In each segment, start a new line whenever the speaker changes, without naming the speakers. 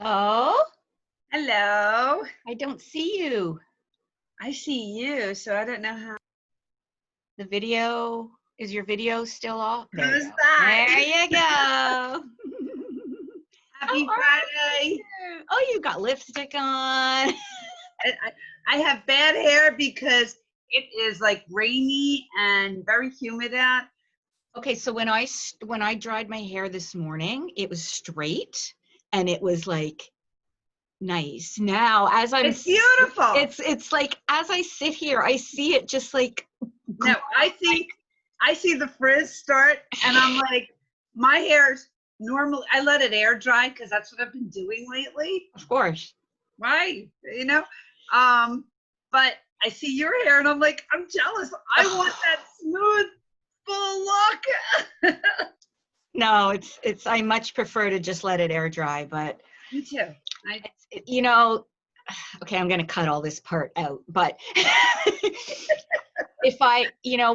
Hello?
Hello.
I don't see you.
I see you, so I don't know how.
The video, is your video still off? There you
How's
go.
that?
There you go.
Happy
How are
Friday.
you? Oh, you got lipstick on.
I have bad hair because it is like rainy and very humid out.
Okay, so when I dried my hair this morning, it was straight and it was like nice. Now, as
It's beautiful.
it's like as I sit here, I see it just like
No, I see the frizz start, and I'm like, my hair's normal. I let it air dry because that's what I've been doing lately.
of course.
Right? But I see your hair, and I'm like, I'm jealous. I want that smooth, full look.
No, it's I much prefer to just let it air dry, but
Me too.
you know, okay, I'm going to cut all this part out, but if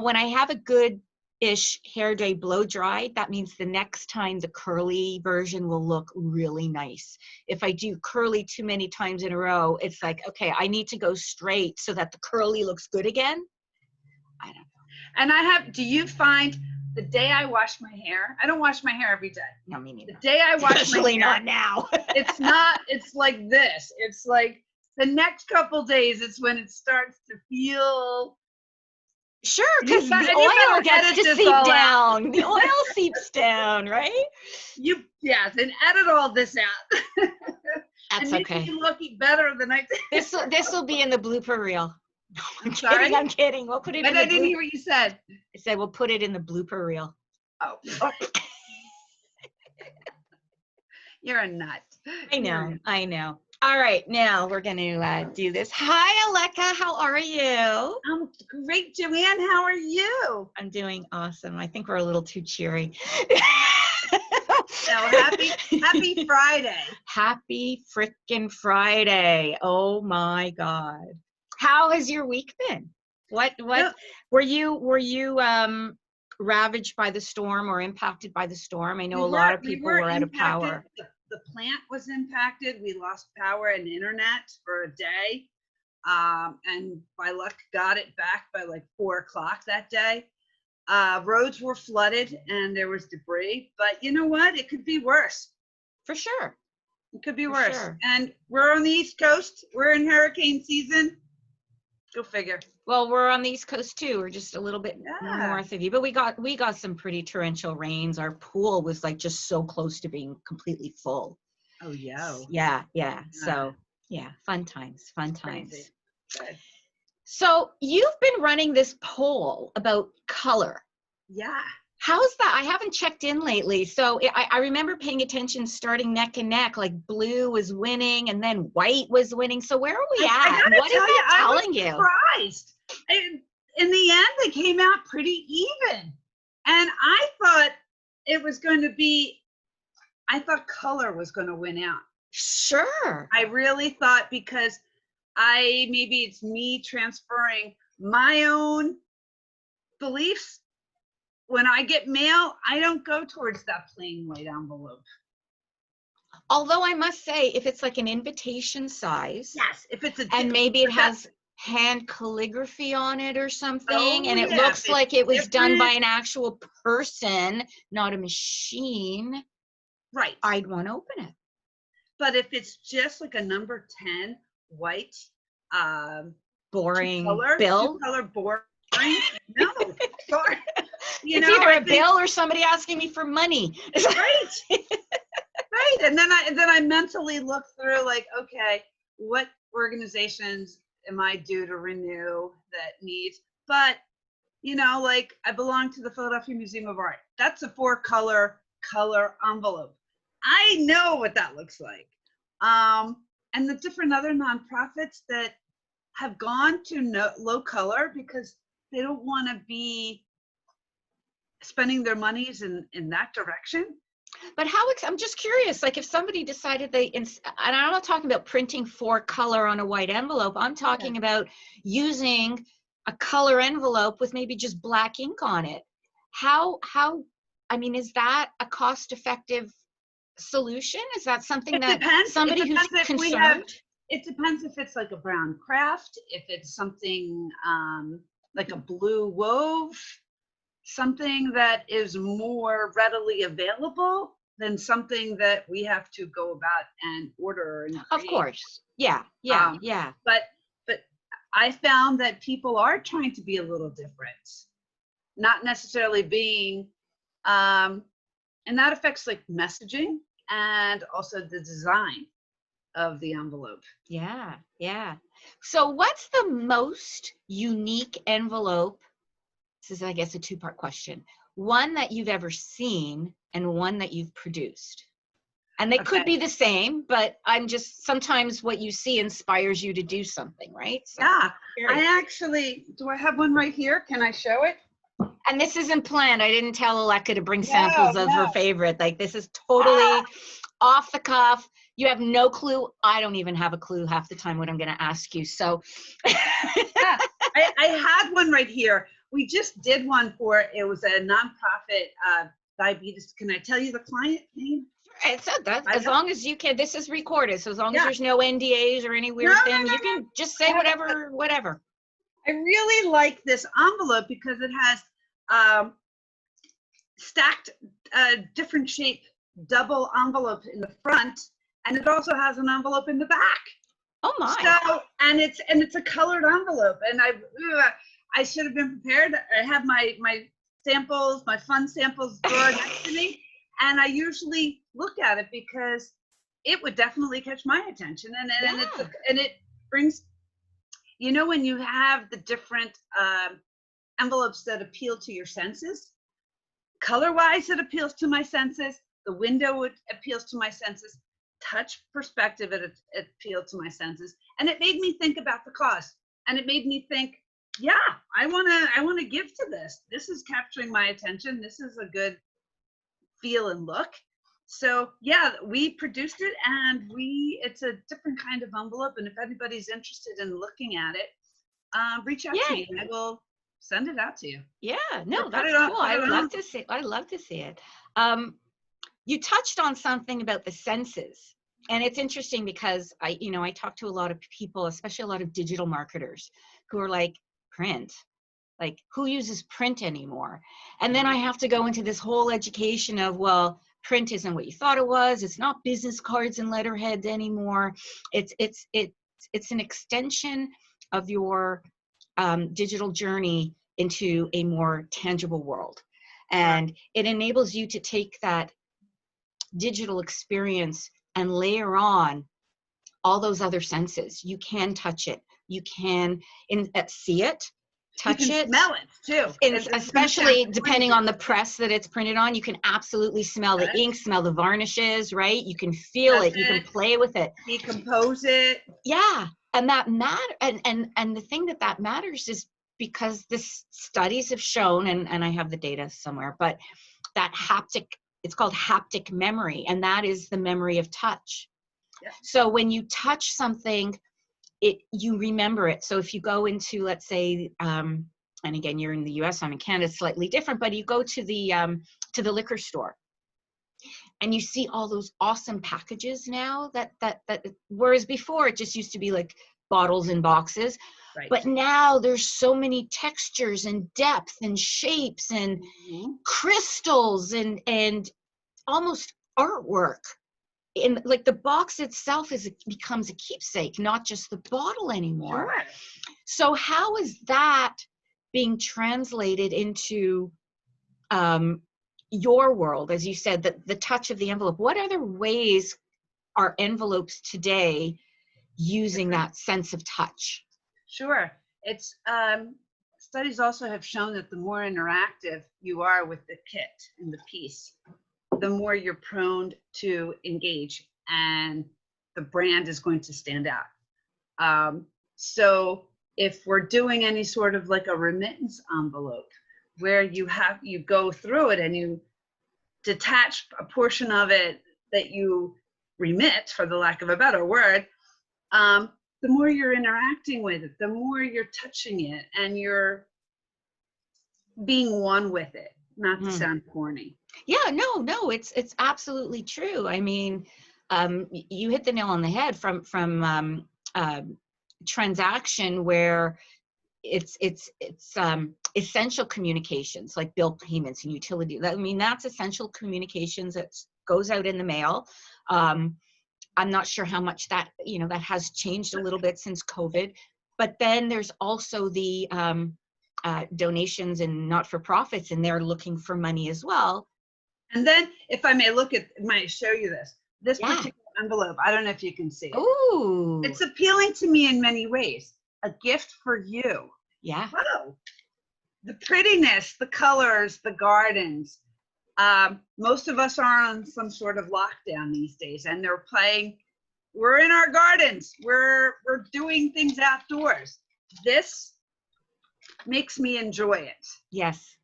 when I have a good-ish hair day blow dried, that means the next time the curly version will look really nice. If I do curly too many times in a row, it's like, okay, I need to go straight so that the curly looks good again. I don't know.
And do you find the day I wash my hair, I don't wash my hair every day.
No, me neither.
The day I wash
Especially
my hair,
not now.
it's like this. It's like the next couple days, it's when it starts to feel.
Sure, because the oil gets to seep down. The oil seeps down, right?
Yes, and edit all this out.
That's
and
okay.
You looking better than I did.
This will be in the blooper reel. No, I'm
sorry?
kidding. I'm kidding. We'll put it.
But I didn't hear what you said.
I said we'll put it in the blooper reel.
Oh. You're a nut.
I know. All right, now we're going to do this. Hi, Aleka. How are you?
I'm great, Joanne. How are you?
I'm doing awesome. I think we're a little too cheery.
So happy Friday.
Happy frickin' Friday. Oh my God. How has your week been? What were you ravaged by the storm or impacted by the storm? I know a lot of people were out of power.
The plant was impacted. We lost power and internet for a day. And by luck got it back by like 4 o'clock that day. Roads were flooded and there was debris, but you know what? It could be worse.
For sure.
It could be worse. Sure. And we're on the East Coast. We're in hurricane season. Go figure.
Well, we're on the East Coast too. We're just a little bit north of you, but we got some pretty torrential rains. Our pool was like just so close to being completely full.
Oh yeah.
Yeah. So yeah, fun times.
Crazy. Good.
So you've been running this poll about color.
Yeah.
How's that? I haven't checked in lately. So I remember paying attention, starting neck and neck, like blue was winning and then white was winning. So where are we at? What is that telling you?
Surprised. In the end, they came out pretty even. And I thought it was going to be, I thought color was going to win out.
Sure.
I really thought, because maybe it's me transferring my own beliefs. When I get mail, I don't go towards that plain white envelope.
Although I must say, if it's like an invitation size.
Yes, if it's
and maybe it has hand calligraphy on it or something, and it looks like it was done by an actual person, not a machine.
Right.
I'd want to open it.
But if it's just like a number 10 white,
boring bill,
color boring, no, sorry.
It's either a bill or somebody asking me for money.
Right. Right. And then I mentally look through, like, okay, what organizations am I due to renew that needs? But, like, I belong to the Philadelphia Museum of Art. That's a 4-color envelope. I know what that looks like. And the different other nonprofits that have gone to low color because they don't want to be spending their monies in that direction.
But I'm just curious, like if somebody decided and I'm not talking about printing 4-color on a white envelope, I'm talking about using a color envelope with maybe just black ink on it. Is that a cost-effective solution? Is that something
It
that
depends.
somebody
It
who's
depends if we have.
concerned?
It depends if it's like a brown craft, if it's something like a blue wove, something that is more readily available than something that we have to go about and order and
Of
create.
course. Yeah.
Um,
Yeah.
But I found that people are trying to be a little different, not necessarily being, and that affects like messaging and also the design of the envelope.
Yeah. So what's the most unique envelope? This is, I guess, a two-part question. One that you've ever seen and one that you've produced. And they could be the same, but I'm just, sometimes what you see inspires you to do something, right? So,
Yeah,
curious.
I actually, do I have one right here? Can I show it?
And this isn't planned. I didn't tell Aleka to bring samples of her favorite. Like, this is totally off the cuff. You have no clue. I don't even have a clue half the time what I'm going to ask you. So
Yeah, I had one right here. We just did one for, it was a nonprofit diabetes. Can I tell you the client name?
it's as long as you can. This is recorded, so as long as
Yeah.
there's no NDAs or any weird thing, you can just say whatever.
I really like this envelope because it has stacked different shape double envelope in the front, and it also has an envelope in the back.
Oh my!
So and it's a colored envelope, and I should have been prepared. I have my samples, my fun samples drawer next to me, and I usually look at it because it would definitely catch my attention, and it brings, you know, when you have the different envelopes that appeal to your senses, color-wise it appeals to my senses, the window appeals to my senses, touch perspective it appealed to my senses, and it made me think about the cause, and it made me think, yeah, I want to give to this. This is capturing my attention. This is a good feel and look. So yeah, we produced it, and it's a different kind of envelope, and if anybody's interested in looking at it, reach out to me and I will send it out to you.
Yeah, no, that's cool. I'd love to see it. You touched on something about the senses, and it's interesting because I talk to a lot of people, especially a lot of digital marketers, who are like, print, like who uses print anymore? And then I have to go into this whole education of, well, print isn't what you thought it was. It's not business cards and letterheads anymore. It's an extension of your digital journey into a more tangible world. And it enables you to take that digital experience and layer on all those other senses. You can touch it. You can see it, touch it.
You can smell it too.
Especially depending on the press that it's printed on, you can absolutely smell the ink, smell the varnishes, right? You can feel it. You can play with it.
Decompose it.
Yeah. And that and the thing that matters is because this studies have shown, and I have the data somewhere, but that it's called haptic memory, and that is the memory of touch. Yeah. So when you touch something, you remember it. So if you go into, let's say, and again, you're in the US, I'm in Canada, it's slightly different, but you go to the liquor store and you see all those awesome packages now that whereas before it just used to be like bottles and boxes. Right. But now there's so many textures and depth and shapes and crystals and almost artwork. And like the box itself becomes a keepsake, not just the bottle anymore. Sure. So how is that being translated into your world? As you said, the touch of the envelope. What other ways are envelopes today using that sense of touch?
Sure. It's studies also have shown that the more interactive you are with the kit and the piece, the more you're prone to engage, and the brand is going to stand out. So if we're doing any sort of like a remittance envelope where you go through it and you detach a portion of it that you remit, for the lack of a better word, the more you're interacting with it, the more you're touching it, and you're being one with it, not to sound corny.
Yeah, no, it's absolutely true. I mean, you hit the nail on the head from transaction where it's essential communications like bill payments and utility. I mean, that's essential communications that goes out in the mail. I'm not sure how much that, that has changed a little bit since COVID. But then there's also the donations and not-for-profits, and they're looking for money as well.
And then, if I may show you this
Yeah.
particular envelope. I don't know if you can see it.
Ooh.
It's appealing to me in many ways. A gift for you.
Yeah.
Wow. The prettiness, the colors, the gardens. Most of us are on some sort of lockdown these days, and they're playing. We're in our gardens. We're doing things outdoors. This makes me enjoy it.
Yes.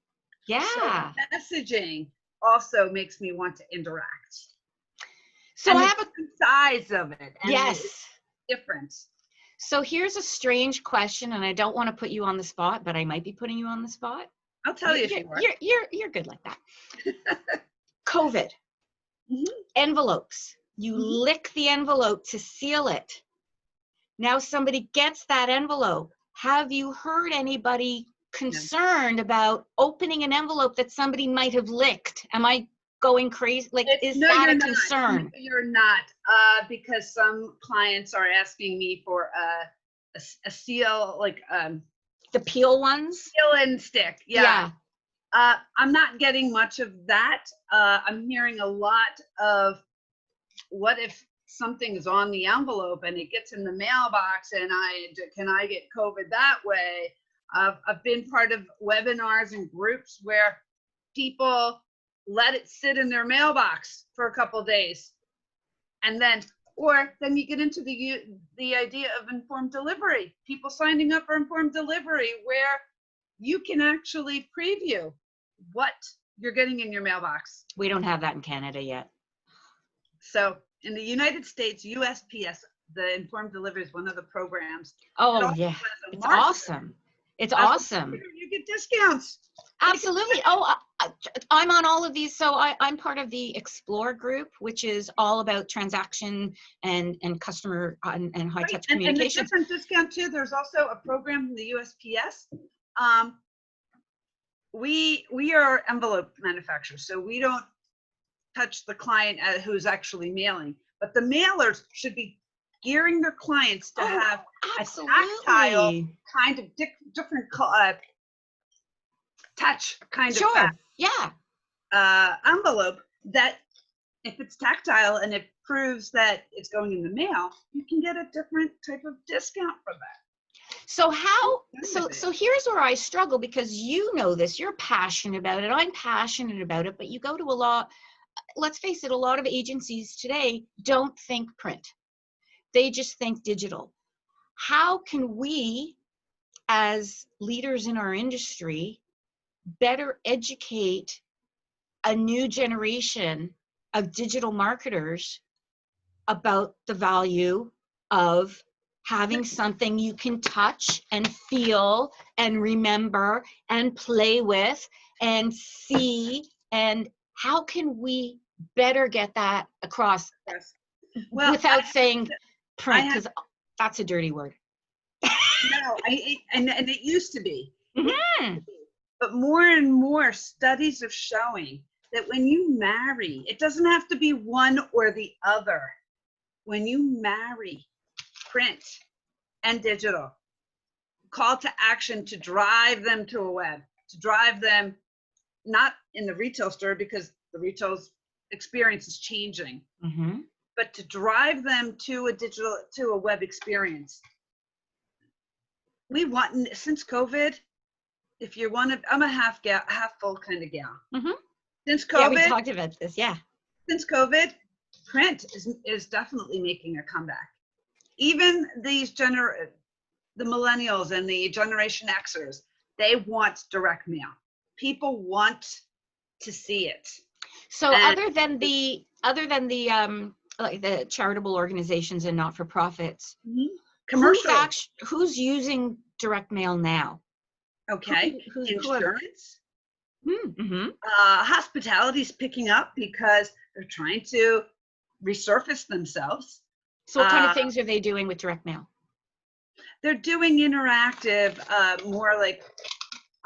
Yeah.
So messaging also makes me want to interact.
So
and
I have
a size of it. And
yes.
It's different.
So here's a strange question, and I don't want to put you on the spot, but I might be putting you on the spot.
I'll tell you if you are.
You're good like that. COVID. Mm-hmm. Envelopes. You lick the envelope to seal it. Now somebody gets that envelope. Have you heard anybody concerned about opening an envelope that somebody might have licked? Am I going crazy? Like, is that a concern?
You're not, because some clients are asking me for a seal, like
the peel ones?
Peel and stick, yeah. I'm not getting much of that. I'm hearing a lot of, what if something is on the envelope and it gets in the mailbox, and can I get COVID that way? I've been part of webinars and groups where people let it sit in their mailbox for a couple of days, and then you get into the idea of informed delivery. People signing up for informed delivery, where you can actually preview what you're getting in your mailbox.
We don't have that in Canada yet.
So in the United States, USPS, the informed delivery is one of the programs.
Oh yeah, it's awesome. It's awesome.
You get discounts.
Absolutely. Oh, I'm on all of these. So I'm part of the Explore group, which is all about transaction and customer and high touch communication.
And the different discount too. There's also a program from the USPS. We are envelope manufacturers, so we don't touch the client who's actually mailing, but the mailers should be gearing their clients to have a tactile kind of different touch kind of envelope, that if it's tactile and it proves that it's going in the mail, you can get a different type of discount for that.
So so here's where I struggle, because you know this, you're passionate about it, I'm passionate about it, but you go to a lot, let's face it, a lot of agencies today don't think print. They just think digital. How can we, as leaders in our industry, better educate a new generation of digital marketers about the value of having something you can touch and feel and remember and play with and see? And how can we better get that across without saying print, because that's a dirty word?
No, and it used to be.
Mm-hmm.
But more and more studies are showing that when you marry, it doesn't have to be one or the other. When you marry print and digital, call to action to drive them to a web, to drive them not in the retail store, because the retail experience is changing, but to drive them to a web experience. We want, since COVID, if you want to, I'm a half full kind of gal. Since COVID,
we talked about this.
Since COVID, print is definitely making a comeback. Even these the millennials and the Generation Xers, they want direct mail. People want to see it.
So other than the like the charitable organizations and not-for-profits,
commercial,
who's using direct mail now?
Okay, insurance.
Mm-hmm.
Hospitality's picking up because they're trying to resurface themselves.
So what kind of things are they doing with direct mail?
They're doing interactive, more like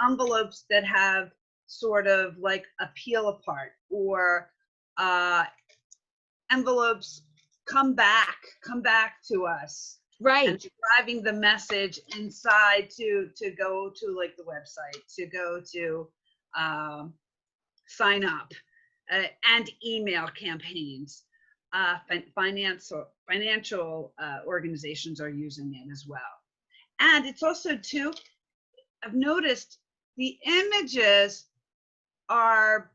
envelopes that have sort of like a peel apart, or envelopes come back to us.
Right.
And driving the message inside to go to like the website, to go to sign up, and email campaigns. Financial organizations are using it as well. And it's also too, I've noticed the images are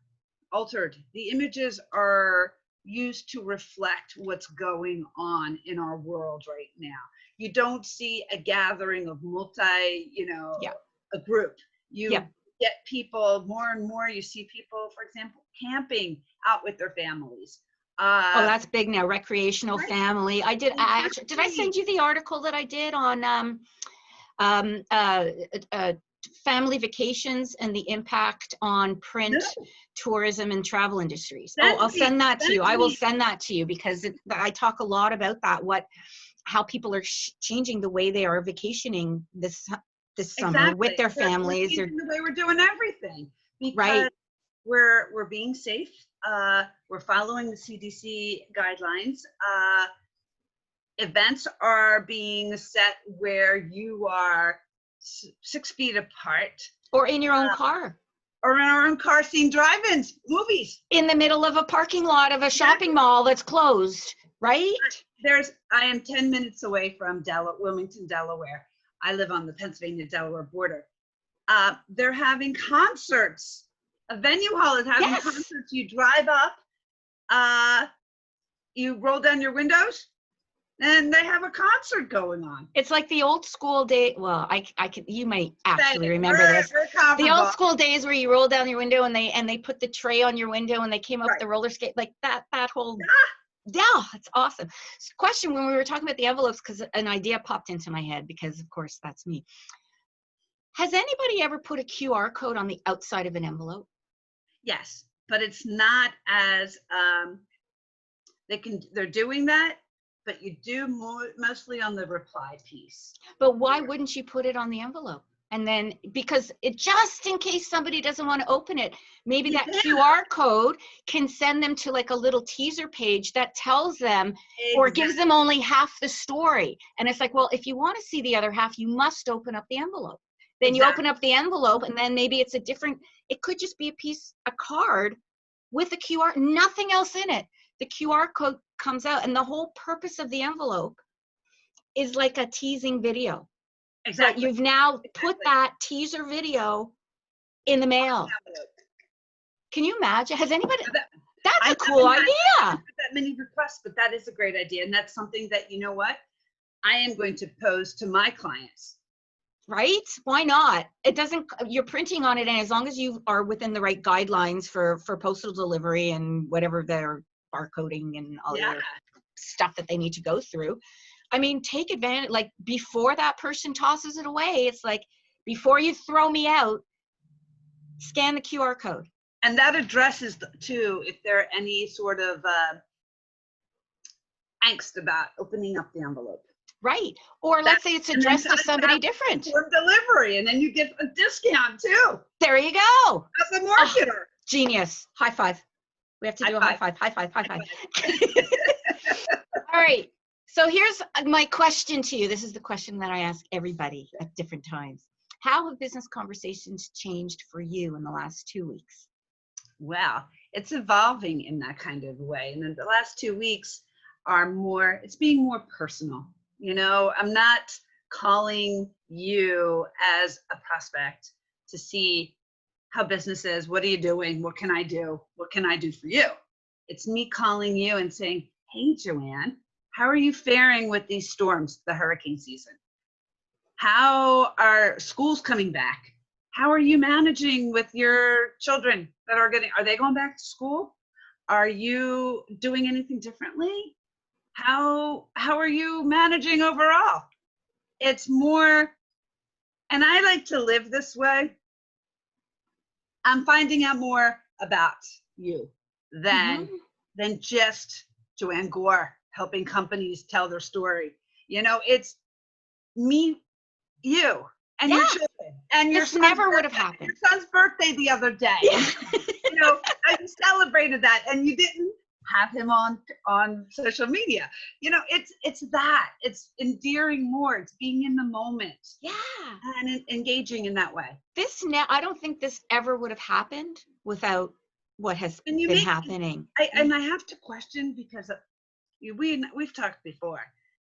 altered. The images are used to reflect what's going on in our world right now. You don't see a gathering of a group. You get people more and more. You see people, for example, camping out with their families.
Oh, that's big now. Recreational family. Did I send you the article that I did on family vacations and the impact on print, tourism, and travel industries? I'll send that to you. I will send that to you because I talk a lot about that. How people are changing the way they are vacationing this summer with their families.
Or the way we're doing everything, because we're being safe. We're following the CDC guidelines. Events are being set where you are 6 feet apart,
or in your own car,
or in our own car, seeing drive-ins, movies
in the middle of a parking lot of a shopping mall that's closed. Right?
I am 10 minutes away from Wilmington, Delaware. I live on the Pennsylvania-Delaware border. They're having concerts. A venue hall is having concerts. You drive up, you roll down your windows, and they have a concert going on.
It's like the old school day. Well, you might actually remember this. The old school days where you roll down your window and they put the tray on your window and they came up the roller skate, like that whole. Yeah, it's awesome. Question: when we were talking about the envelopes, because an idea popped into my head, because of course that's me. Has anybody ever put a QR code on the outside of an envelope?
Yes, but it's not as they're doing that, but you do mostly on the reply piece.
But why wouldn't you put it on the envelope? And then, because it, just in case somebody doesn't want to open it, maybe that QR code can send them to like a little teaser page that tells them or gives them only half the story. And it's like, well, if you want to see the other half, you must open up the envelope. Then you open up the envelope, and then maybe it's it could just be a card with a QR, nothing else in it. The QR code comes out, and the whole purpose of the envelope is like a teasing video. Exactly. So you've now put that teaser video in the mail. Can you imagine? Has anybody? That's a cool idea.
That many requests, but that is a great idea, and that's something that, you know what, I am going to pose to my clients.
Right? Why not? It doesn't. You're printing on it, and as long as you are within the right guidelines for postal delivery and whatever their barcoding and all the stuff that they need to go through. I mean, take advantage, like before that person tosses it away, it's like, before you throw me out, scan the QR code.
And that addresses too, if there are any sort of angst about opening up the envelope.
Right. Or let's say it's addressed to somebody different.
For delivery, and then you get a discount too.
There you go.
As a marketer.
Oh, genius. High five. We have to do a high five. High five. High five. All right. So here's my question to you. This is the question that I ask everybody at different times. How have business conversations changed for you in the last 2 weeks?
Well, it's evolving in that kind of way. And then the last 2 weeks it's being more personal. You know, I'm not calling you as a prospect to see how business is. What are you doing? What can I do? What can I do for you? It's me calling you and saying, hey, Joanne, how are you faring with these storms, the hurricane season? How are schools coming back? How are you managing with your children that are they going back to school? Are you doing anything differently? How are you managing overall? It's more, and I like to live this way. I'm finding out more about you than
Mhm.
than just Joanne Gore helping companies tell their story. You know, it's me, you, and your
Yeah,
children, and
this never would have happened.
your son's birthday the other day.
Yeah.
You know, and you celebrated that, and you didn't have him on social media. You know, it's that. It's endearing more. It's being in the moment
Yeah.
and engaging in that way.
I don't think this ever would have happened without what has
And you
been
make
happening.
and I have to question because we've talked before,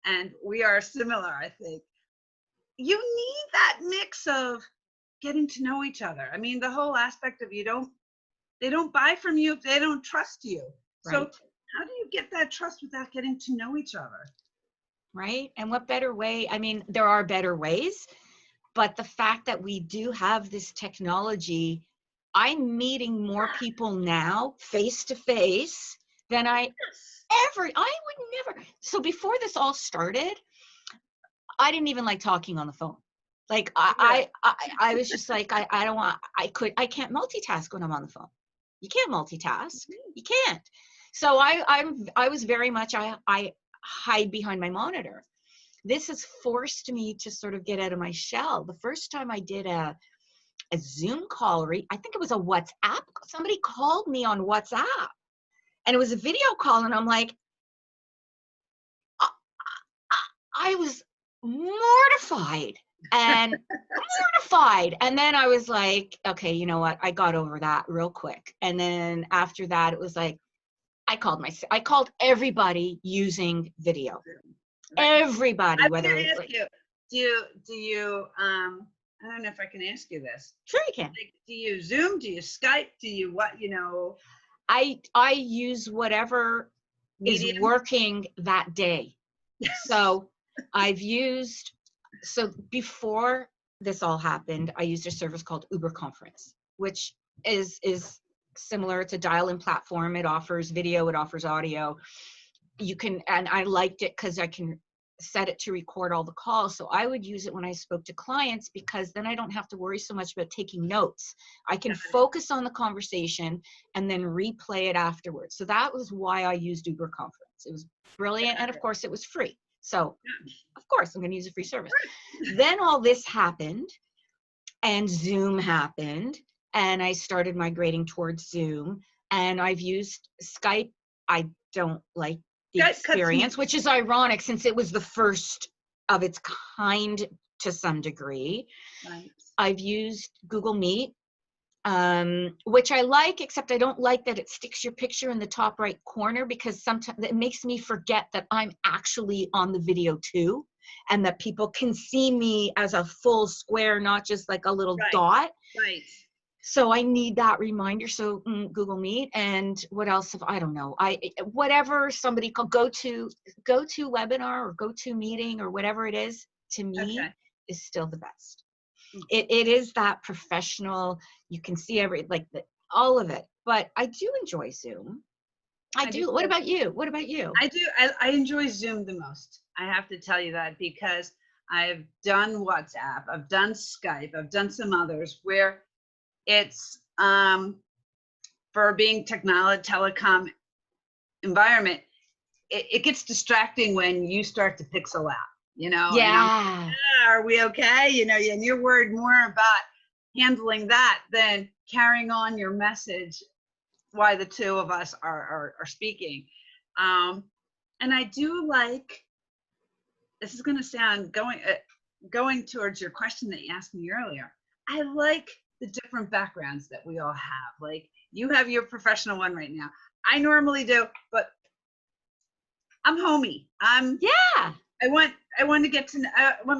and we are similar. I think you need that mix of getting to know each other. I mean, the whole aspect of they don't buy from you if they don't trust you. So
Right.
how do you get that trust without getting to know each other?
Right. And what better way? I mean, there are better ways, but the fact that we do have this technology, I'm meeting more people now face to face than I would never. So before this all started, I didn't even like talking on the phone. Like I was just like, I don't want, I can't multitask when I'm on the phone. You can't multitask. You can't. So I was very much, I hide behind my monitor. This has forced me to sort of get out of my shell. The first time I did a Zoom call, I think it was a WhatsApp. Somebody called me on WhatsApp and it was a video call. And I'm like, I, I was mortified and mortified. And then I was like, okay, you know what? I got over that real quick. And then after that, it was like, I called everybody using video. Everybody,
I'm
whether
going to
it's
ask
like,
you, do you, I don't know if I can ask you this.
sure you can.
Like, do you Zoom? Do you Skype? Do you what, you know?
I use whatever is
Medium?
working that day. So so before this all happened, I used a service called Uber Conference, which is similar. It's a dial-in platform. It offers video, it offers audio. And I liked it because I can set it to record all the calls. So I would use it when I spoke to clients because then I don't have to worry so much about taking notes. I can focus on the conversation and then replay it afterwards. So that was why I used Uber Conference. It was brilliant. And of course it was free. So of course I'm going to use a free service. Then all this happened and Zoom happened and I started migrating towards Zoom, and I've used Skype. I don't like the experience, which is ironic since it was the first of its kind to some degree.
Right.
I've used Google Meet, which I like, except I don't like that it sticks your picture in the top right corner because sometimes it makes me forget that I'm actually on the video too, and that people can see me as a full square, not just like a little dot.
Right.
So I need that reminder. So Google Meet, and what else? I don't know. Whatever somebody called go to webinar or go to meeting or whatever it is, to me is still the best. It is that professional. You can see all of it. But I do enjoy Zoom. I do. What about you? What about you?
I do. I enjoy Zoom the most. I have to tell you that because I've done WhatsApp, I've done Skype, I've done some others where it's for being telecom environment, it gets distracting when you start to pixel out, you know.
Yeah.
And are we okay? You know, and you're worried more about handling that than carrying on your message while the two of us are speaking. And I do like, this is going to sound going towards your question that you asked me earlier. I like the different backgrounds that we all have. Like, you have your professional one right now. I normally do, but I'm homey. I want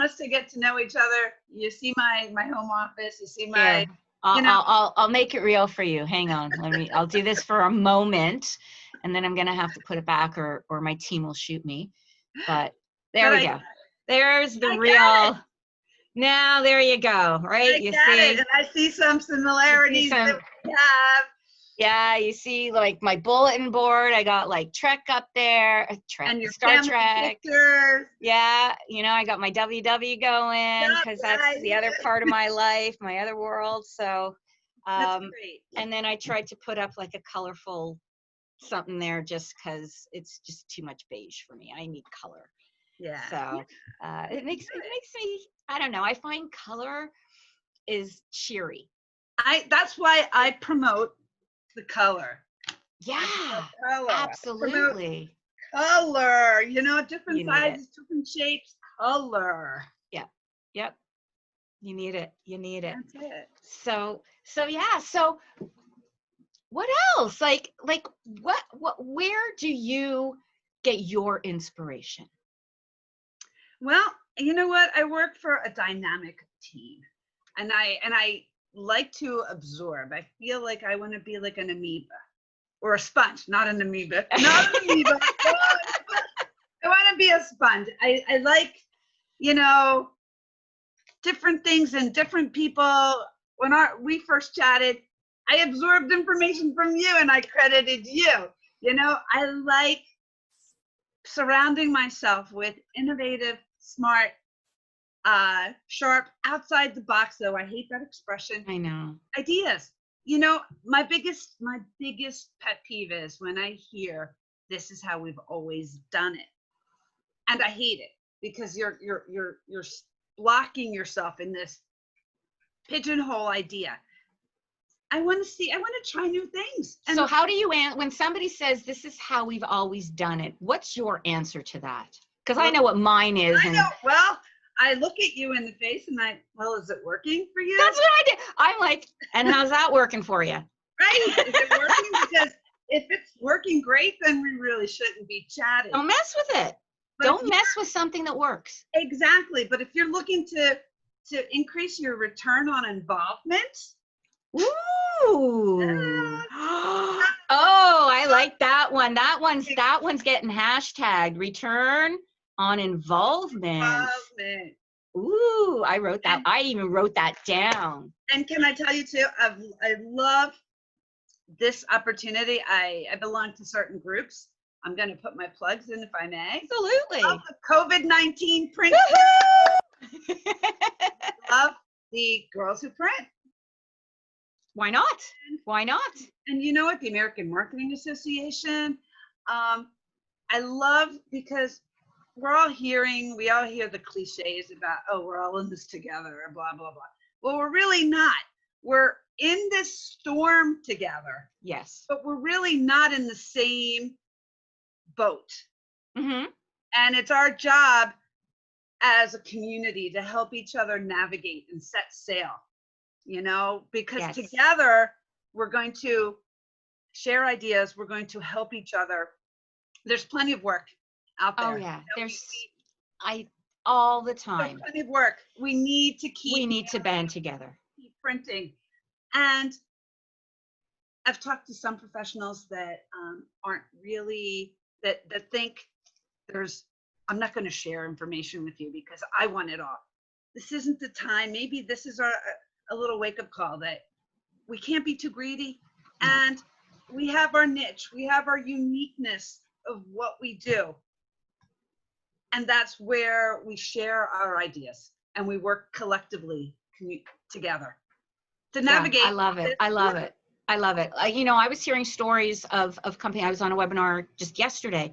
us to get to know each other. You see my home office. You see my.
I'll make it real for you. Hang on. I'll do this for a moment, and then I'm gonna have to put it back, or my team will shoot me. But there we go. There's the real. Now there you go. Right? You see.
And I see some similarities that we have.
Yeah, you see, like my bulletin board, I got like Trek up there,
and your
Star Trek.
Pictures.
Yeah, you know, I got my WW going because that's the other part of my life, my other world. So
That's great.
And then I tried to put up like a colorful something there just because it's just too much beige for me. I need color.
Yeah.
So it makes me, I don't know, I find color is cheery.
That's why I promote the color.
Yeah,
Color.
absolutely.
Color, different
You need
sizes, different shapes, color.
Yep. You need it. You need it.
That's it.
So yeah. So what else? Like what, where do you get your inspiration?
Well, you know what? I work for a dynamic team, and I like to absorb. I feel like I want to be like an amoeba or a sponge, not an amoeba. Not an amoeba. I want to be a sponge. I like, different things and different people. When we first chatted, I absorbed information from you and I credited you. I like surrounding myself with innovative, smart, sharp, outside the box, though I hate that expression.
I know.
Ideas. My biggest pet peeve is when I hear this is how we've always done it. And I hate it because you're blocking yourself in this pigeonhole idea. I want to try new things.
And so how do you when somebody says this is how we've always done it, what's your answer to that? Because I know what mine is.
Well, I look at you in the face and is it working for you?
That's what I did. I'm like, and how's that working for you?
Right. Is it working? Because if it's working great, then we really shouldn't be chatting.
Don't mess with it. Don't mess with something that works.
Exactly. But if you're looking to increase your return on involvement.
Ooh. Oh, I like that one. That one's getting hashtagged return on involvement. Ooh, I wrote that. I even wrote that down.
And can I tell you too, I love this opportunity. I belong to certain groups. I'm going to put my plugs in if I may.
Absolutely.
COVID-19 print. Love the girls who print.
Why not? Why not?
And you know what? The American Marketing Association. I love because we all hear the cliches about, oh, we're all in this together, or blah, blah, blah. Well, we're really not. We're in this storm together.
Yes.
But we're really not in the same boat.
Mm-hmm.
And it's our job as a community to help each other navigate and set sail, because together we're going to share ideas. We're going to help each other. There's plenty of work out there.
Oh yeah. All the time.
There's plenty of work. We need to
band together.
Keep printing. And I've talked to some professionals that aren't really, that think I'm not going to share information with you because I want it all. This isn't the time. Maybe this is a little wake-up call that we can't be too greedy. And we have our niche. We have our uniqueness of what we do. And that's where we share our ideas and we work collectively together to navigate.
I love it. I love it. I love it. I was hearing stories of company. I was on a webinar just yesterday.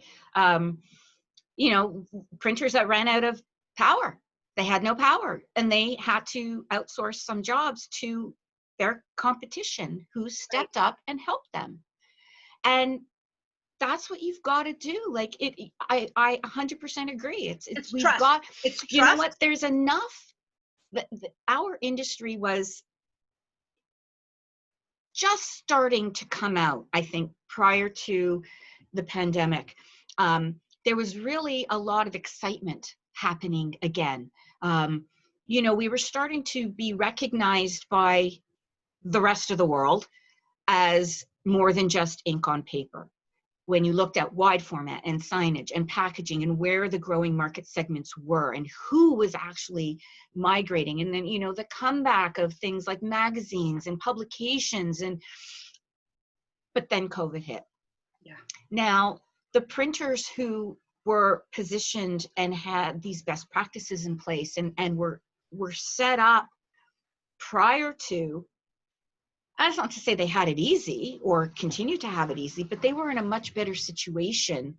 Printers that ran out of power. They had no power and they had to outsource some jobs to their competition who stepped up and helped them. And that's what you've got to do. Like I 100% agree. It's we've
trust.
got,
it's
you
trust.
know what, there's enough that our industry was just starting to come out, I think, prior to the pandemic. There was really a lot of excitement happening again. We were starting to be recognized by the rest of the world as more than just ink on paper. When you looked at wide format and signage and packaging and where the growing market segments were and who was actually migrating. And then, the comeback of things like magazines and publications, but then COVID hit.
Yeah.
Now, the printers who were positioned and had these best practices in place and were set up prior to that's not to say they had it easy or continue to have it easy, but they were in a much better situation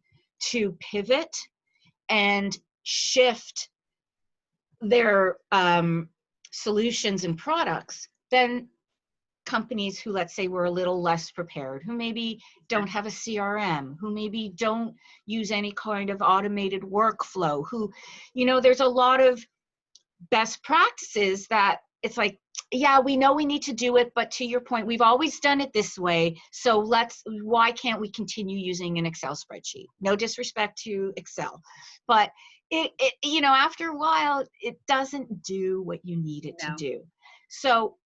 to pivot and shift their solutions and products than companies who, let's say, were a little less prepared, who maybe don't have a CRM, who maybe don't use any kind of automated workflow, who, you know, there's a lot of best practices that it's like, yeah, we know we need to do it, but to your point, we've always done it this way. So why can't we continue using an Excel spreadsheet? No disrespect to Excel, but it you know, after a while, it doesn't do what you need it to do. So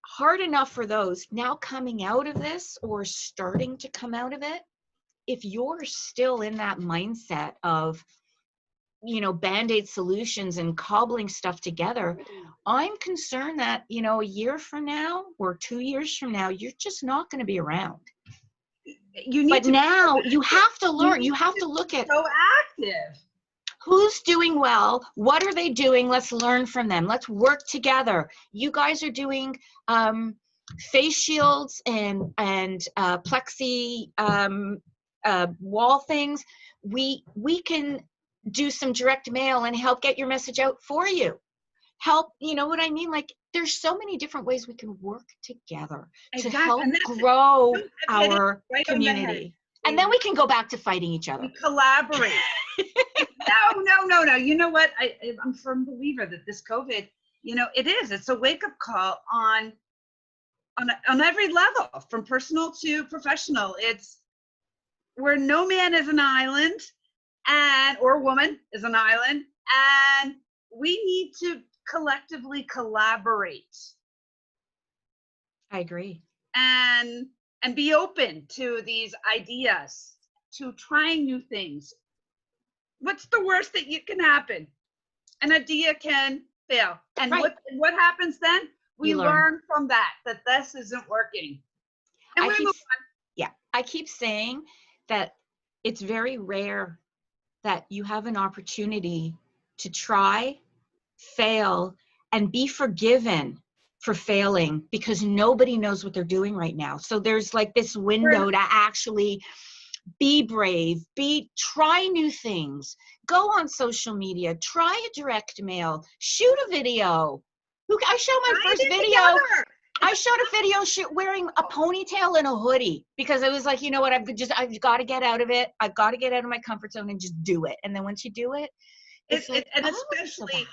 hard enough for those now coming out of this or starting to come out of it. If you're still in that mindset of, you know, Band-Aid solutions and cobbling stuff together, I'm concerned that, you know, a year from now or 2 years from now, you're just not going to be around.
You need
but
to
now you have to learn, you have to look at
proactive.
Who's doing well? What are they doing? Let's learn from them. Let's work together. You guys are doing face shields and plexi wall things. We can do some direct mail and help get your message out for you. Help, you know what I mean? Like, there's so many different ways we can work together to help grow our community. And then we can go back to fighting each other.
We collaborate. No. You know what? I'm a firm believer that this COVID, you know, it's a wake-up call on every level, from personal to professional. It's where no man is an island or woman is an island, and we need to collectively collaborate.
I agree.
And be open to these ideas, to trying new things. What's the worst that can happen? An idea can fail. And what happens then? We learn from that this isn't working. And we move on.
Yeah, I keep saying that it's very rare that you have an opportunity to try, fail, and be forgiven for failing, because nobody knows what they're doing right now. So there's like this window to actually be brave, try new things, go on social media, try a direct mail, shoot a video. I showed my first video. I shot a video wearing a ponytail and a hoodie, because I was like, you know what, I've got to get out of it. I've got to get out of my comfort zone and just do it. And then once you do it, it's like, and especially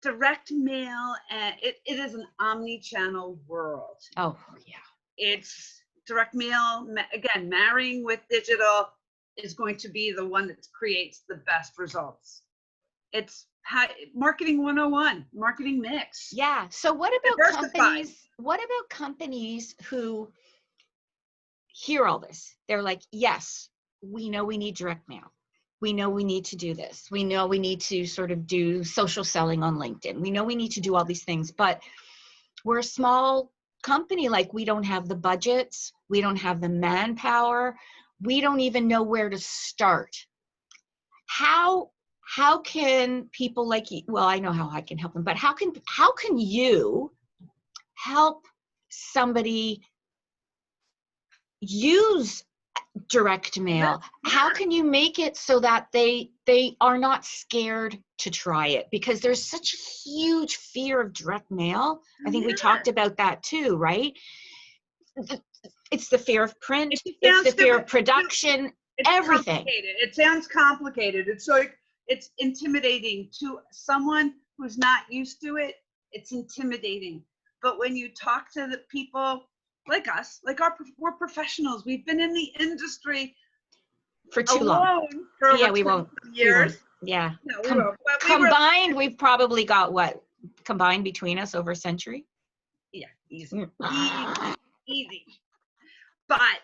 direct mail, and it is an omni-channel world.
Oh yeah.
It's direct mail, again, marrying with digital is going to be the one that creates the best results. It's marketing 101, marketing mix.
Yeah. So what about companies? What about companies who hear all this? They're like, yes, we know we need direct mail. We know we need to do this. We know we need to sort of do social selling on LinkedIn. We know we need to do all these things, but we're a small company. Like, we don't have the budgets. We don't have the manpower. We don't even know where to start. How can people like you, well, I know how I can help them, but how can you help somebody use direct mail? How can you make it so that they are not scared to try it? Because there's such a huge fear of direct mail. I think we talked about that too, right? It's the fear of print. It's the fear of production. Everything.
It sounds complicated. It's like, it's intimidating to someone who's not used to it. It's intimidating. But when you talk to the people like us, we're professionals. We've been in the industry
for too long. We won't.
Years.
Yeah.
No, we won't.
Combined, we've probably got what? Combined between us over a century?
Yeah, easy. Easy. But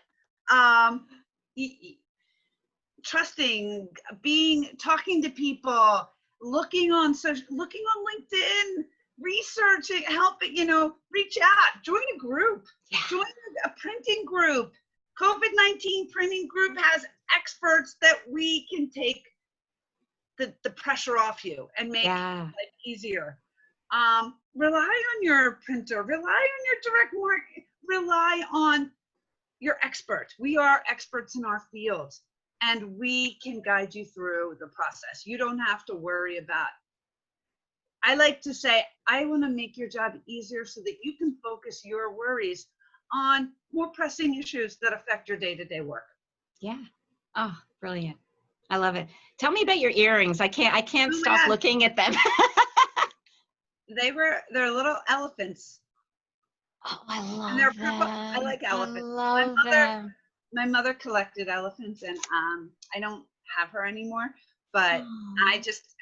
trusting, talking to people, looking on LinkedIn, researching, helping, reach out, join a group, join a printing group. COVID-19 printing group has experts that we can take the pressure off you and make life easier. rely on your printer, rely on your direct market, rely on your expert. We are experts in our field, and we can guide you through the process. You don't have to worry about. I like to say, I want to make your job easier so that you can focus your worries on more pressing issues that affect your day-to-day work.
Yeah. Oh, brilliant. I love it. Tell me about your earrings. I can't stop looking at them.
They're little elephants.
Oh, I love
And they're
them.
purple. I like elephants.
I love them.
My mother collected elephants, and I don't have her anymore, but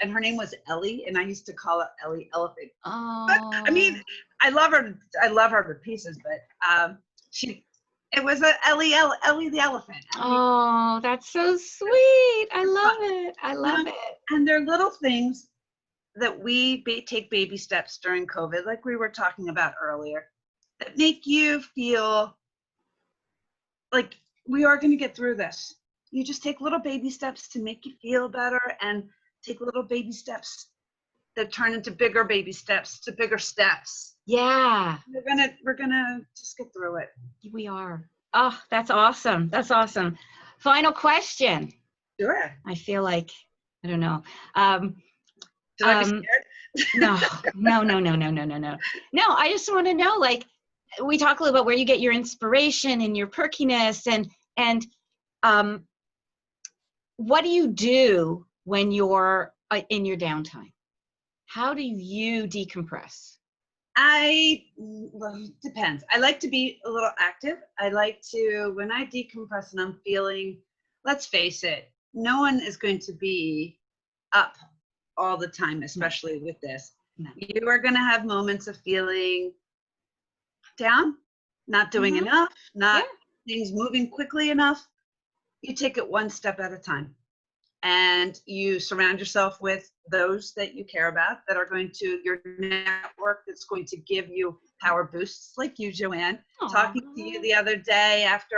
and her name was Ellie, and I used to call it Ellie Elephant.
Oh.
But I mean, I love her to pieces, but it was a Ellie the elephant.
Oh, that's so sweet. I love it. I love it.
And they're little things that we take baby steps during COVID, like we were talking about earlier, that make you feel like we are going to get through this. You just take little baby steps to make you feel better, and take little baby steps that turn into bigger baby steps to bigger steps.
Yeah.
We're gonna just get through it.
We are. Oh, that's awesome. That's awesome. Final question.
Sure.
I feel like, I don't know.
Should I be scared?
No. No, I just want to know, like, we talk a little about where you get your inspiration and your perkiness, and what do you do when you're in your downtime? How do you decompress?
Well, it depends. I like to be a little active. I like to, when I decompress and I'm feeling, let's face it, no one is going to be up all the time, especially with this. No. You are going to have moments of feeling down, not doing enough, things moving quickly enough. You take it one step at a time, and you surround yourself with those that you care about, that are going to, your network that's going to give you power boosts, like you, Joanne. Aww. Talking to you the other day after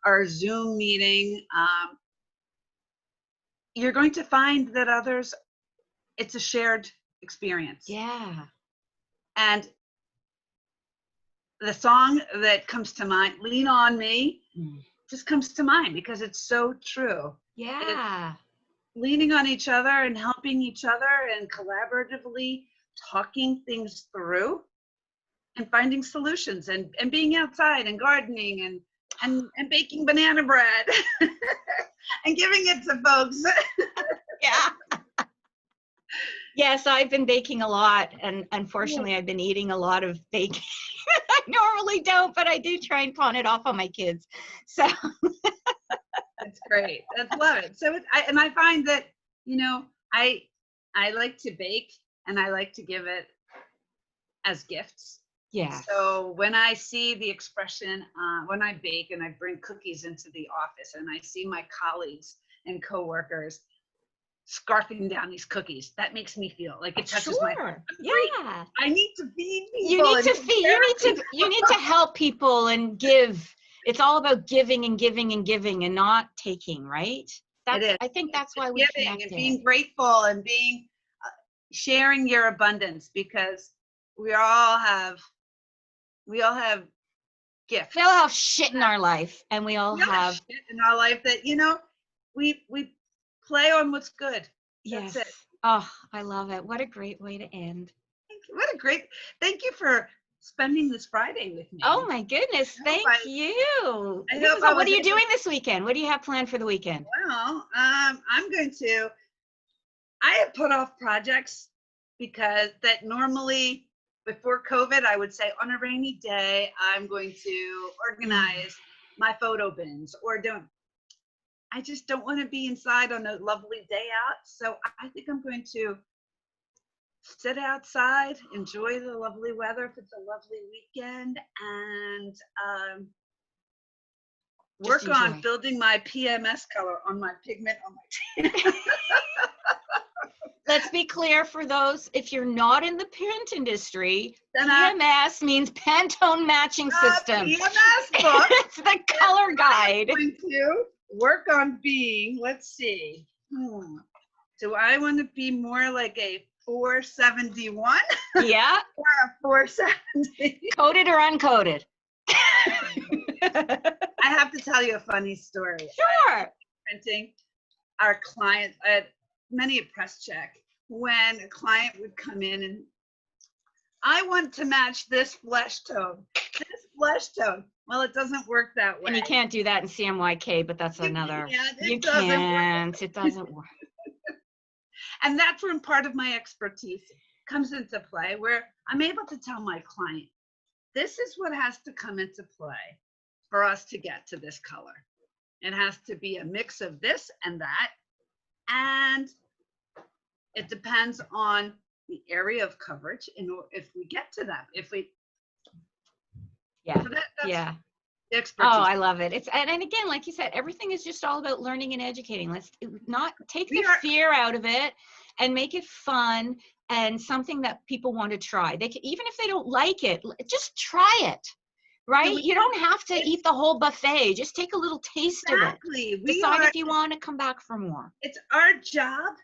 our Zoom meeting, you're going to find that others, it's a shared experience.
Yeah. And
the song that comes to mind, Lean on Me, just comes to mind because it's so true.
Yeah.
It's leaning on each other and helping each other and collaboratively talking things through and finding solutions, and being outside and gardening and baking banana bread and giving it to folks.
Yeah. Yes, I've been baking a lot, and unfortunately I've been eating a lot of baking. I normally don't, but I do try and pawn it off on my kids. So
that's great. That's love it. So I find that, you know, I like to bake, and I like to give it as gifts.
Yeah.
So when I see the expression, when I bake and I bring cookies into the office, and I see my colleagues and coworkers scarfing down these cookies, that makes me feel like it touches my heart.
Yeah.
I need to feed people.
You need to help people and give. It's all about giving and giving and giving, and not taking, right? I think that's why we
giving and being grateful and being sharing your abundance, because we all have gifts.
We all have shit in our life, and we all have
shit in our life that, you know, we play on what's good.
Yes.
That's it.
Oh, I love it. What a great way to end.
Thank you for spending this Friday with me.
Oh my goodness. Thank you. What are you doing this weekend? What do you have planned for the weekend?
Well, I have put off projects because that normally before COVID, I would say on a rainy day, I'm going to organize my photo bins, or I just don't want to be inside on a lovely day out. So I think I'm going to sit outside, enjoy the lovely weather if it's a lovely weekend, and work on building my PMS color on my pigment on my tan.
Let's be clear for those, if you're not in the print industry, PMS means Pantone Matching System.
PMS book.
It's the color guide.
I'm going to work on being, let's see, do I want to be more like a 471
Yeah.
or a 470.
Coded or uncoded?
I have to tell you a funny story.
Sure.
Printing our clients, I had many a press check when a client would come in and I want to match this flesh tone. Well, it doesn't work that way.
And you can't do that in CMYK, but that's another. You can't. It doesn't work.
And that's when part of my expertise comes into play, where I'm able to tell my client, this is what has to come into play for us to get to this color. It has to be a mix of this and that. And it depends on the area of coverage. If we get to that,
Yeah.
So that's
Yeah.
the expertise.
Oh, I love it. It's and again, like you said, everything is just all about learning and educating. Let's not take the fear out of it and make it fun and something that people want to try. They can, even if they don't like it, just try it. Right? You don't have to eat the whole buffet. Just take a little taste of it. Decide if you want to come back for more.
It's our job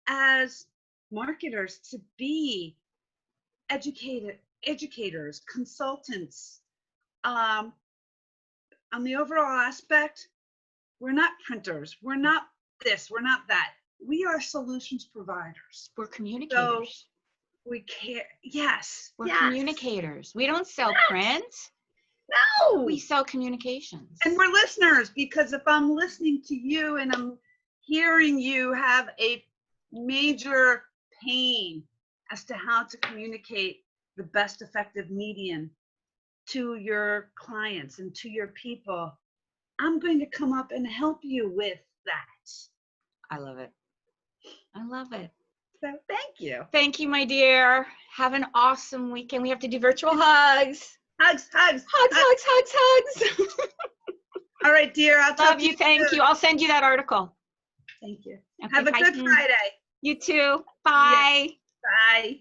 as marketers to be educators, consultants. On the overall aspect, we're not printers. We're not this. We're not that. We are solutions providers.
We're communicators.
So we care. Yes.
We're communicators. We don't sell print.
No.
We sell communications.
And we're listeners, because if I'm listening to you and I'm hearing you have a major pain as to how to communicate the best effective medium to your clients and to your people, I'm going to come up and help you with that.
I love it. I love it.
So thank you.
Thank you, my dear. Have an awesome weekend. We have to do virtual hugs.
Hugs. All right, dear. I'll
love you. Thank you. I'll send you that article.
Thank you.
Okay,
have a good Friday.
You too. Bye.
Yes. Bye.